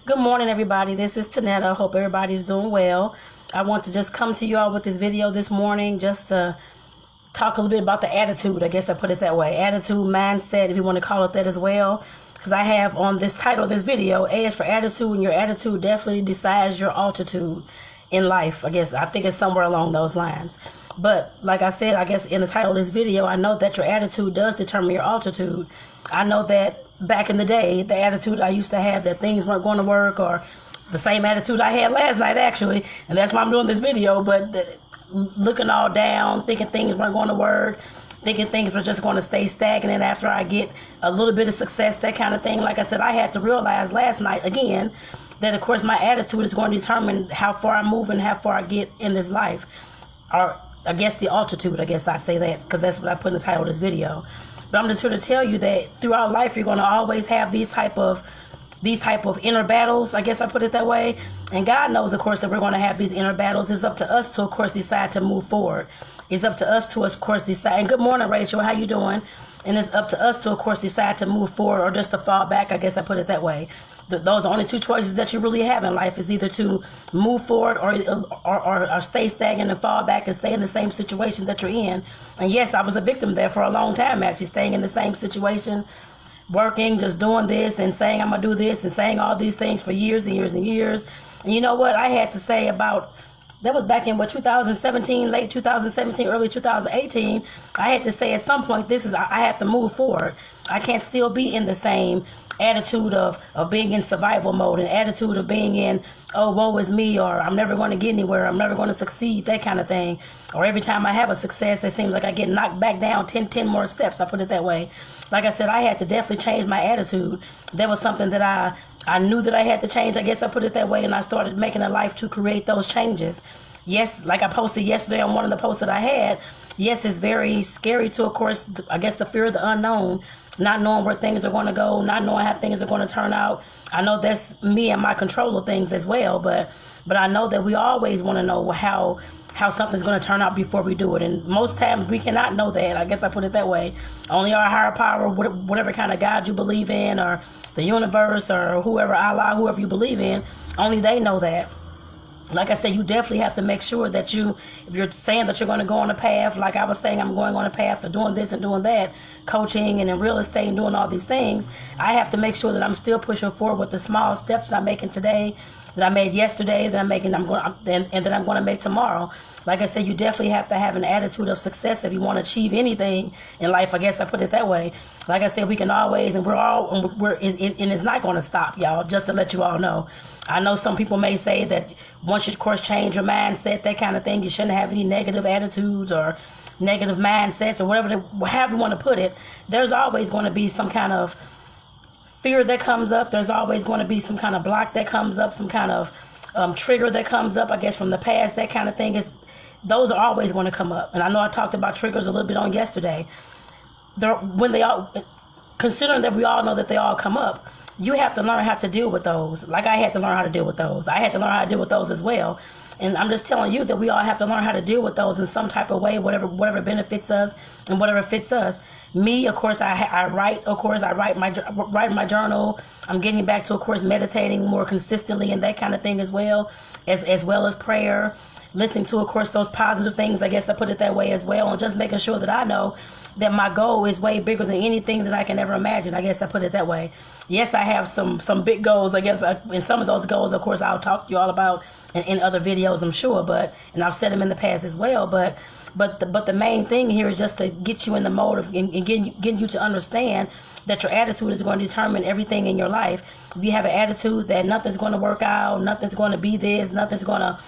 Good morning, everybody. This is Tonetta. Hope everybody's doing well. I want to just come to you all with this video this morning just to talk a little bit about the attitude. I guess I put it that way. Attitude, mindset, if you want to call it that as well. Because I have on this title of this video, A is for attitude, and your attitude definitely decides your altitude in life. I think it's somewhere along those lines. But like I said, I guess in the title of this video, I know that your attitude does determine your altitude. I know that back in the day, the attitude I used to have that things weren't going to work, or the same attitude I had last night actually, and that's why I'm doing this video, but looking all down, thinking things weren't going to work, thinking things were just going to stay stagnant after I get a little bit of success, that kind of thing. Like I said, I had to realize last night again that of course my attitude is going to determine how far I move and how far I get in this life. Or I guess the altitude, I guess I'd say that, because that's what I put in the title of this video. But I'm just here to tell you that throughout life, you're going to always have these type of inner battles, I guess I put it that way. And God knows, of course, that we're going to have these inner battles. It's up to us to, of course, decide to move forward. It's up to us to, of course, decide. And good morning, Rachel. How you doing? And it's up to us to, of course, decide to move forward or just to fall back. I guess I put it that way. Those are only two choices that you really have in life, is either to move forward or stay stagnant and fall back and stay in the same situation that you're in. And yes, I was a victim there for a long time, actually, staying in the same situation, working, just doing this and saying I'm going to do this and saying all these things for years and years and years. And you know what? I had to say that was back in 2017, late 2017, early 2018. I had to say at some point, I have to move forward. I can't still be in the same attitude of being in survival mode, and attitude of being in, oh, woe is me, or I'm never going to get anywhere, I'm never going to succeed, that kind of thing. Or every time I have a success, it seems like I get knocked back down 10 more steps. I put it that way. Like I said, I had to definitely change my attitude. That was something that I knew that I had to change. I guess I put it that way, and I started making a life to create those changes. Yes, like I posted yesterday on one of the posts that I had, yes, it's very scary to, of course, I guess the fear of the unknown, not knowing where things are going to go, not knowing how things are going to turn out. I know that's me and my control of things as well, but I know that we always want to know how something's going to turn out before we do it. And most times we cannot know that. I guess I put it that way. Only our higher power, whatever kind of God you believe in, or the universe, or whoever, Allah, whoever you believe in, only they know that. Like I said, you definitely have to make sure that if you're saying that you're going to go on a path, like I was saying, I'm going on a path of doing this and doing that, coaching and in real estate and doing all these things, I have to make sure that I'm still pushing forward with the small steps that I'm making today, that I made yesterday, that I'm making, and that I'm going to make tomorrow. Like I said, you definitely have to have an attitude of success if you want to achieve anything in life. I guess I put it that way. Like I said, we can always, and it's not going to stop, y'all, just to let you all know. I know some people may say that once you, of course, change your mindset, that kind of thing, you shouldn't have any negative attitudes or negative mindsets or however you want to put it. There's always going to be some kind of fear that comes up. There's always going to be some kind of block that comes up, some kind of trigger that comes up, I guess, from the past, that kind of thing. Those are always going to come up. And I know I talked about triggers a little bit on yesterday. Considering that we all know that they all come up, you have to learn how to deal with those. Like I had to learn how to deal with those. I had to learn how to deal with those as well. And I'm just telling you that we all have to learn how to deal with those in some type of way, whatever benefits us and whatever fits us. Me, of course, I write. Of course, I write my journal. I'm getting back to, of course, meditating more consistently and that kind of thing as well as prayer. Listening to, of course, those positive things, I guess I put it that way as well, and just making sure that I know that my goal is way bigger than anything that I can ever imagine. I guess I put it that way. Yes, I have some big goals. I guess and some of those goals, of course, I'll talk to you all about in other videos, I'm sure. And I've said them in the past as well. But the main thing here is just to get you in the mode of and getting you to understand that your attitude is going to determine everything in your life. If you have an attitude that nothing's going to work out, nothing's going to be this, nothing's going to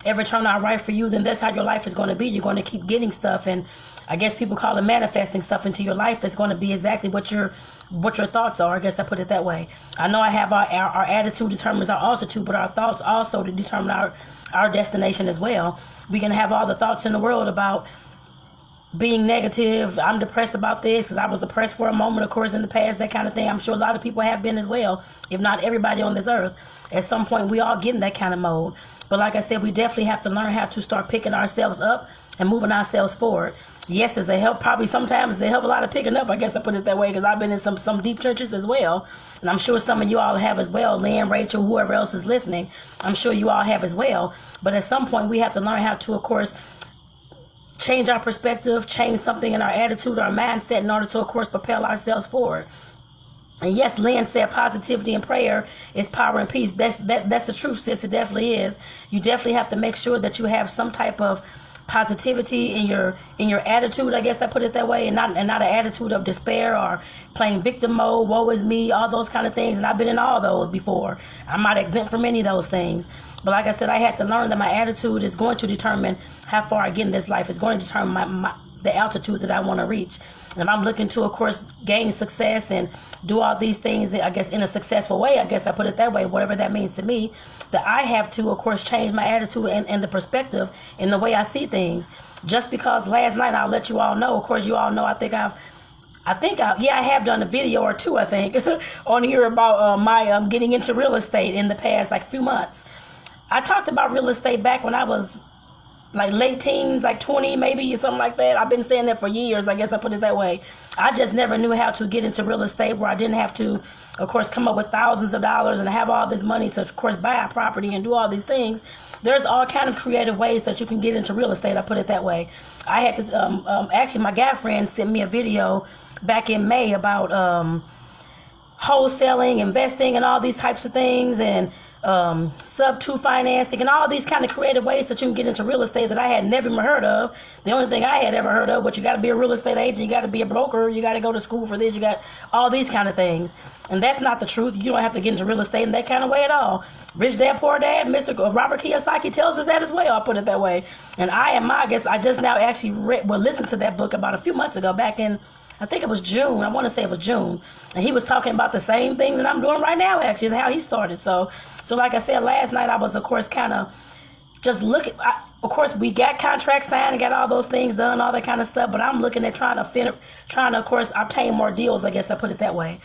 ever turn out right for you, then that's how your life is going to be. You're going to keep getting stuff, and I guess people call it manifesting stuff into your life that's going to be exactly what your thoughts are. I guess I put it that way. I know I have our attitude determines our altitude, but our thoughts also determine our destination as well. We can have all the thoughts in the world about being negative. I'm depressed about this because I was depressed for a moment, of course, in the past, that kind of thing. I'm sure a lot of people have been as well, if not everybody on this earth. At some point, we all get in that kind of mode. But like I said, we definitely have to learn how to start picking ourselves up and moving ourselves forward. Yes, it's a help. Probably sometimes it's a help a lot of picking up. I guess I put it that way because I've been in some deep churches as well. And I'm sure some of you all have as well. Lynn, Rachel, whoever else is listening, I'm sure you all have as well. But at some point, we have to learn how to, of course, change our perspective, change something in our attitude, our mindset in order to, of course, propel ourselves forward. And yes, Lynn said positivity and prayer is power and peace. That's the truth, sis. It definitely is. You definitely have to make sure that you have some type of positivity in your attitude, I guess I put it that way, and not an attitude of despair or playing victim mode, woe is me, all those kind of things. And I've been in all those before. I'm not exempt from any of those things. But like I said, I had to learn that my attitude is going to determine how far I get in this life. It's going to determine the altitude that I want to reach. And if I'm looking to, of course, gain success and do all these things, I guess, in a successful way, I guess I put it that way, whatever that means to me, that I have to, of course, change my attitude and the perspective and the way I see things. Just because last night, I'll let you all know, of course, you all know, I have done a video or two, I think, on here about my getting into real estate in the past, like, few months. I talked about real estate back when I was like late teens, like 20 maybe, or something like that. I've been saying that for years, I guess I put it that way. I just never knew how to get into real estate where I didn't have to, of course, come up with thousands of dollars and have all this money to, of course, buy a property and do all these things. There's all kind of creative ways that you can get into real estate, I put it that way. I had to, actually, my guy friend sent me a video back in May about wholesaling, investing, and all these types of things, and sub-2 financing, and all these kind of creative ways that you can get into real estate that I had never even heard of. The only thing I had ever heard of, but you got to be a real estate agent, you got to be a broker, you got to go to school for this, you got all these kind of things. And that's not the truth. You don't have to get into real estate in that kind of way at all. Rich Dad, Poor Dad, Mr. Robert Kiyosaki tells us that as well, I'll put it that way. And I just now actually listened to that book about a few months ago, back in, I think it was June. I want to say it was June. And he was talking about the same thing that I'm doing right now, actually, is how he started. So like I said, last night I was, of course, kind of just looking. Of course, we got contracts signed and got all those things done, all that kind of stuff. But I'm looking at trying to, of course, obtain more deals, I guess I put it that way.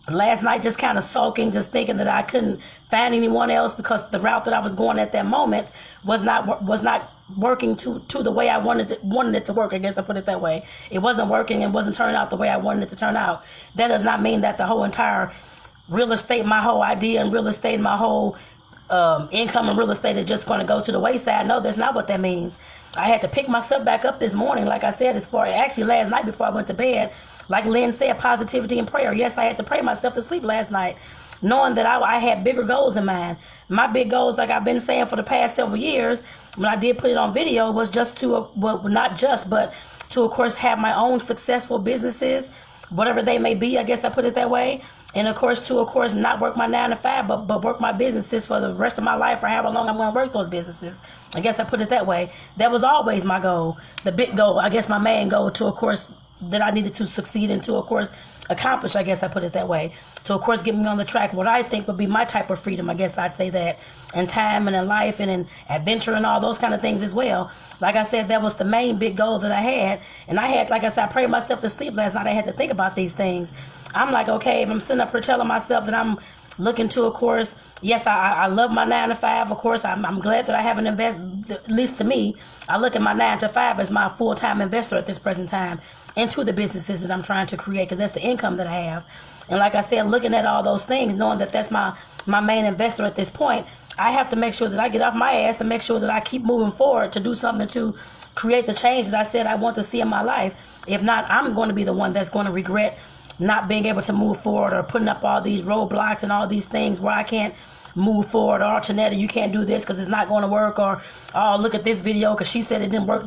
Last night, just kind of sulking, just thinking that I couldn't find anyone else because the route that I was going at that moment was not working to the way I wanted it to work. I guess I put it that way. It wasn't working and wasn't turning out the way I wanted it to turn out. That does not mean that the whole entire real estate, my whole idea in real estate, my whole income in real estate is just going to go to the wayside. No, that's not what that means. I had to pick myself back up this morning, like I said, actually last night before I went to bed. Like Lynn said, positivity and prayer. Yes, I had to pray myself to sleep last night, knowing that I had bigger goals in mind. My big goals, like I've been saying for the past several years, when I did put it on video, was just to, but to, of course, have my own successful businesses, whatever they may be, I guess I put it that way. And, of course, not work my 9 to 5, but work my businesses for the rest of my life, or however long I'm going to work those businesses. I guess I put it that way. That was always my goal, the big goal, I guess my main goal, to, of course, that I needed to succeed and to, of course, accomplish, I guess I put it that way. To, of course, get me on the track, what I think would be my type of freedom, I guess I'd say that, in time and in life and in adventure and all those kind of things as well. Like I said, that was the main big goal that I had. And I had, like I said, I prayed myself to sleep last night. I had to think about these things. I'm like, okay, if I'm sitting up here telling myself that I'm looking to, of course, yes, I love my 9 to 5. Of course, I'm glad that I haven't invested, at least to me, I look at my 9 to 5 as my full-time investor at this present time into the businesses that I'm trying to create, because that's the income that I have. And like I said, looking at all those things, knowing that that's my main investor at this point, I have to make sure that I get off my ass to make sure that I keep moving forward to do something to create the change that I said I want to see in my life. If not, I'm going to be the one that's going to regret not being able to move forward, or putting up all these roadblocks and all these things where I can't move forward. Or, Tonetta, you can't do this because it's not going to work. Or, oh, look at this video because she said it didn't work.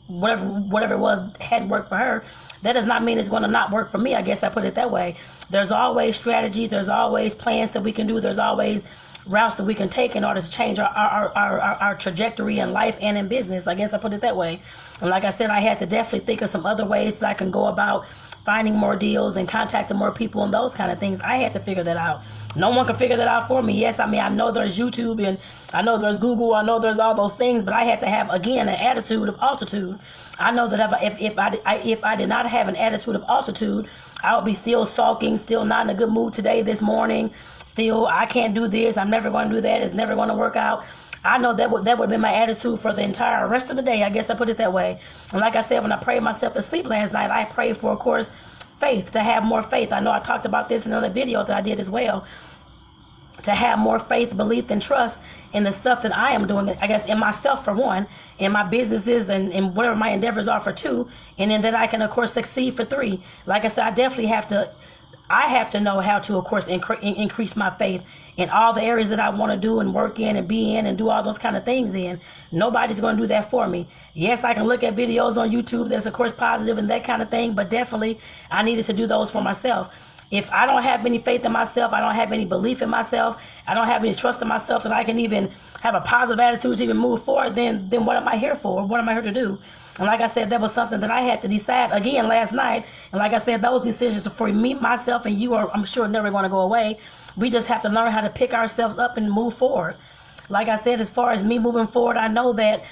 Whatever it was hadn't worked for her. That does not mean it's going to not work for me. I guess I put it that way. There's always strategies. There's always plans that we can do. There's always routes that we can take in order to change our trajectory in life and in business. I guess I put it that way. And like I said, I had to definitely think of some other ways that I can go about finding more deals and contacting more people and those kind of things. I had to figure that out. No one can figure that out for me. Yes, I mean, I know there's YouTube and I know there's Google. I know there's all those things, but I had to have, again, an attitude of altitude. I know that if I did not have an attitude of altitude, I would be still sulking, still not in a good mood today, this morning. Still, I can't do this. I'm never going to do that. It's never going to work out. I know that would have been my attitude for the entire rest of the day. I guess I put it that way. And like I said, when I prayed myself to sleep last night, I prayed for, of course, faith, to have more faith. I know I talked about this in another video that I did as well. To have more faith, belief, and trust in the stuff that I am doing, I guess, in myself for one, in my businesses and whatever my endeavors are for two, and then that I can, of course, succeed for three. Like I said, I definitely have to know how to, of course, increase my faith in all the areas that I want to do and work in and be in and do all those kind of things in. Nobody's going to do that for me. Yes, I can look at videos on YouTube that's, of course, positive and that kind of thing, but definitely I needed to do those for myself. If I don't have any faith in myself, I don't have any belief in myself, I don't have any trust in myself that I can even have a positive attitude to even move forward, then what am I here for? What am I here to do? And like I said, that was something that I had to decide again last night. And like I said, those decisions for me, myself, and you are, I'm sure, never going to go away. We just have to learn how to pick ourselves up and move forward. Like I said, as far as me moving forward, I know that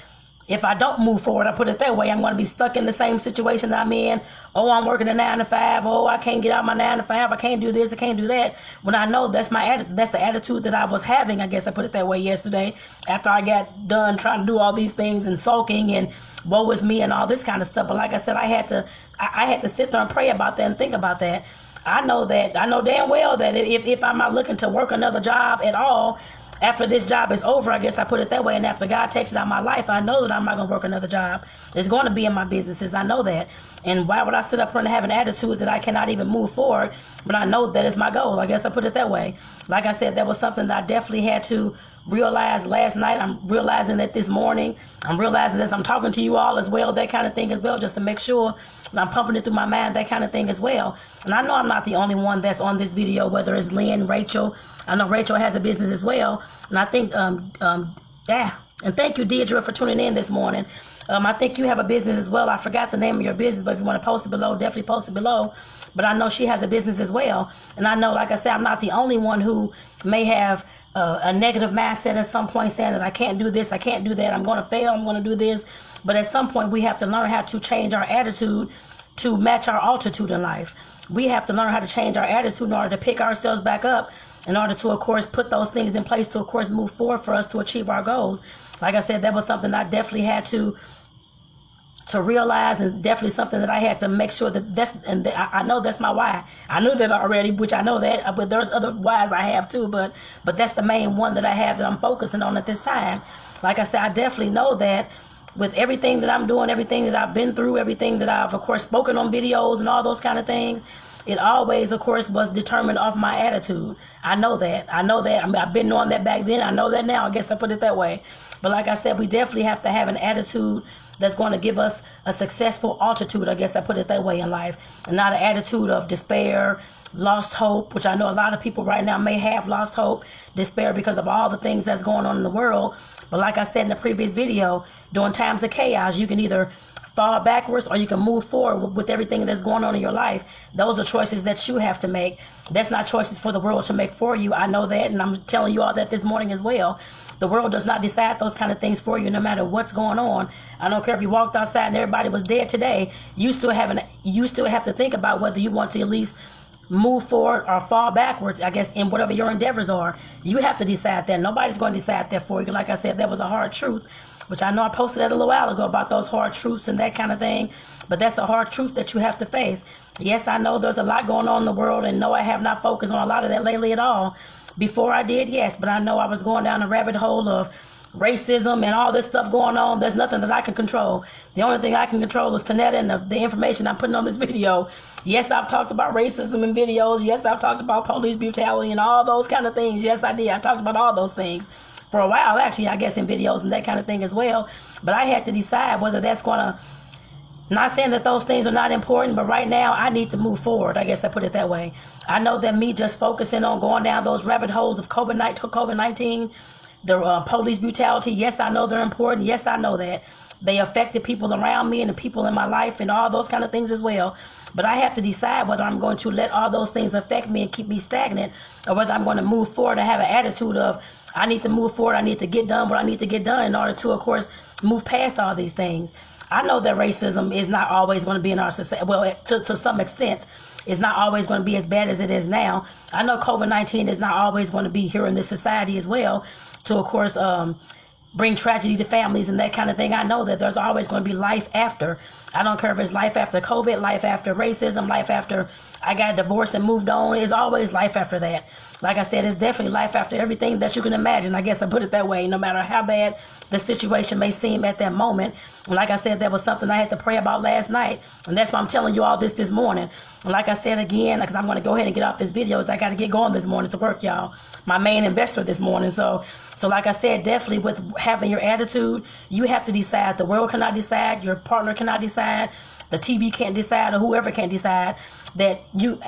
if I don't move forward, I put it that way, I'm going to be stuck in the same situation that I'm in. Oh, I'm working a 9 to 5. Oh, I can't get out my 9 to 5. I can't do this. I can't do that. When I know that's the attitude that I was having, I guess I put it that way yesterday, after I got done trying to do all these things and sulking and woe is me and all this kind of stuff. But like I said, I had to sit there and pray about that and think about that. I know damn well that if I'm not looking to work another job at all, after this job is over, I guess I put it that way, and after God takes it out of my life, I know that I'm not going to work another job. It's going to be in my businesses. I know that. And why would I sit up here and have an attitude that I cannot even move forward, but I know that is my goal? I guess I put it that way. Like I said, that was something that I definitely had to realize last night. I'm realizing that this morning. I'm realizing as I'm talking to you all as well, that kind of thing as well, just to make sure that I'm pumping it through my mind, that kind of thing as well. And I know I'm not the only one that's on this video, whether it's Lynn, Rachel. I know Rachel has a business as well. And I think, and thank you, Deidre, for tuning in this morning. I think you have a business as well. I forgot the name of your business, but if you want to post it below, definitely post it below. But I know she has a business as well. And I know, like I said, I'm not the only one who may have a negative mindset at some point, saying that I can't do this, I can't do that, I'm going to fail, I'm going to do this. But at some point, we have to learn how to change our attitude to match our altitude in life. We have to learn how to change our attitude in order to pick ourselves back up, in order to, of course, put those things in place to, of course, move forward for us to achieve our goals. Like I said, that was something I definitely had to realize, and definitely something that I had to make sure that I know that's my why. I knew that already, which I know that, but there's other whys I have too, but that's the main one that I have that I'm focusing on at this time. Like I said, I definitely know that with everything that I'm doing, everything that I've been through, everything that I've, of course, spoken on videos and all those kind of things, it always, of course, was determined off my attitude. I know that. I've been knowing that back then. I know that now. I guess I put it that way. But like I said, we definitely have to have an attitude that's going to give us a successful altitude. I guess I put it that way in life. And not an attitude of despair, lost hope, which I know a lot of people right now may have lost hope, despair, because of all the things that's going on in the world. But like I said in the previous video, during times of chaos, you can either fall backwards or you can move forward with everything that's going on in your life. Those are choices that you have to make. That's not choices for the world to make for you. I know that, and I'm telling you all that this morning as well. The world does not decide those kind of things for you, no matter what's going on. I don't care if you walked outside and everybody was dead today. You still have to think about whether you want to at least move forward or fall backwards, I guess, in whatever your endeavors are. You have to decide that. Nobody's going to decide that for you. Like I said, that was a hard truth, which I know I posted that a little while ago about those hard truths and that kind of thing. But that's a hard truth that you have to face. Yes, I know there's a lot going on in the world, and no, I have not focused on a lot of that lately at all. Before I did, yes, but I know I was going down a rabbit hole of racism and all this stuff going on. There's nothing that I can control. The only thing I can control is Tonetta and the information I'm putting on this video. Yes, I've talked about racism in videos. Yes, I've talked about police brutality and all those kind of things. Yes, I did. I talked about all those things for a while, actually, I guess, in videos and that kind of thing as well. But I had to decide whether that's going to, not saying that those things are not important, but right now I need to move forward. I guess I put it that way. I know that me just focusing on going down those rabbit holes of COVID-19 the police brutality. Yes, I know they're important. Yes, I know that. They affected people around me and the people in my life and all those kind of things as well. But I have to decide whether I'm going to let all those things affect me and keep me stagnant, or whether I'm going to move forward and have an attitude of, I need to move forward, I need to get done what I need to get done in order to, of course, move past all these things. I know that racism is not always going to be in our society. Well, to some extent, it's not always going to be as bad as it is now. I know COVID-19 is not always going to be here in this society as well, to, of course, bring tragedy to families and that kind of thing. I know that there's always going to be life after. I don't care if it's life after COVID, life after racism, life after I got divorced and moved on. It's always life after that. Like I said, it's definitely life after everything that you can imagine. I guess I put it that way, no matter how bad the situation may seem at that moment. And like I said, that was something I had to pray about last night. And that's why I'm telling you all this morning. And like I said again, because I'm going to go ahead and get off this video, is I got to get going this morning to work, y'all. My main investor this morning. So like I said, definitely with having your attitude, you have to decide. The world cannot decide. Your partner cannot decide. The TV can't decide, or whoever can't decide that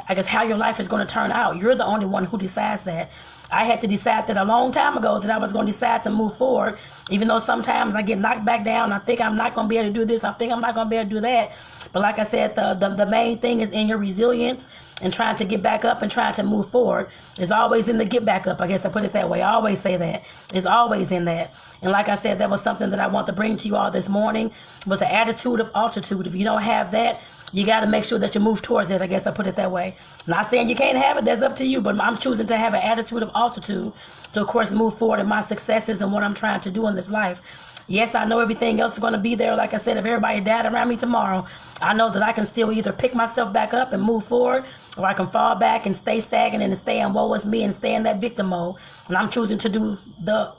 I guess how your life is going to turn out. You're the only one who decides that. I had to decide that a long time ago that I was going to decide to move forward, even though sometimes I get knocked back down. I think I'm not going to be able to do this. I think I'm not going to be able to do that. But like I said, the main thing is in your resilience and trying to get back up and trying to move forward. It's always in the get back up. I guess I put it that way. I always say that. It's always in that. And like I said, that was something that I want to bring to you all this morning, was the attitude of altitude. If you don't have that, you got to make sure that you move towards it. I guess I put it that way. Not saying you can't have it. That's up to you. But I'm choosing to have an attitude of altitude to, of course, move forward in my successes and what I'm trying to do in this life. Yes, I know everything else is going to be there. Like I said, if everybody died around me tomorrow, I know that I can still either pick myself back up and move forward, or I can fall back and stay stagnant and stay in woe is me and stay in that victim mode. And I'm choosing to do the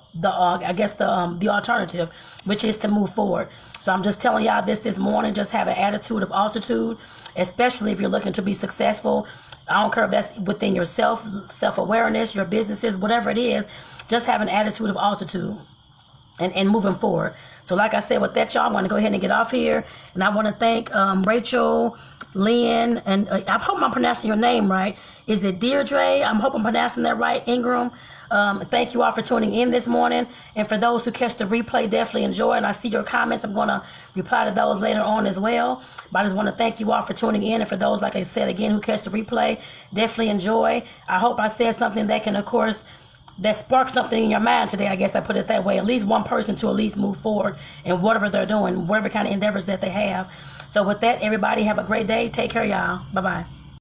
alternative, which is to move forward. So I'm just telling y'all this morning, just have an attitude of altitude, especially if you're looking to be successful. I don't care if that's within yourself, self-awareness, your businesses, whatever it is, just have an attitude of altitude. And moving forward. So like I said, with that, y'all, I'm going to go ahead and get off here. And I want to thank Rachel, Lynn, and I hope I'm pronouncing your name right. Is it Deirdre? I hope I'm pronouncing that right, Ingram. Thank you all for tuning in this morning. And for those who catch the replay, definitely enjoy. And I see your comments. I'm going to reply to those later on as well. But I just want to thank you all for tuning in. And for those, like I said again, who catch the replay, definitely enjoy. I hope I said something that can, of course, that sparks something in your mind today. I guess I put it that way. At least one person to at least move forward in whatever they're doing, whatever kind of endeavors that they have. So with that, everybody have a great day. Take care, y'all. Bye-bye.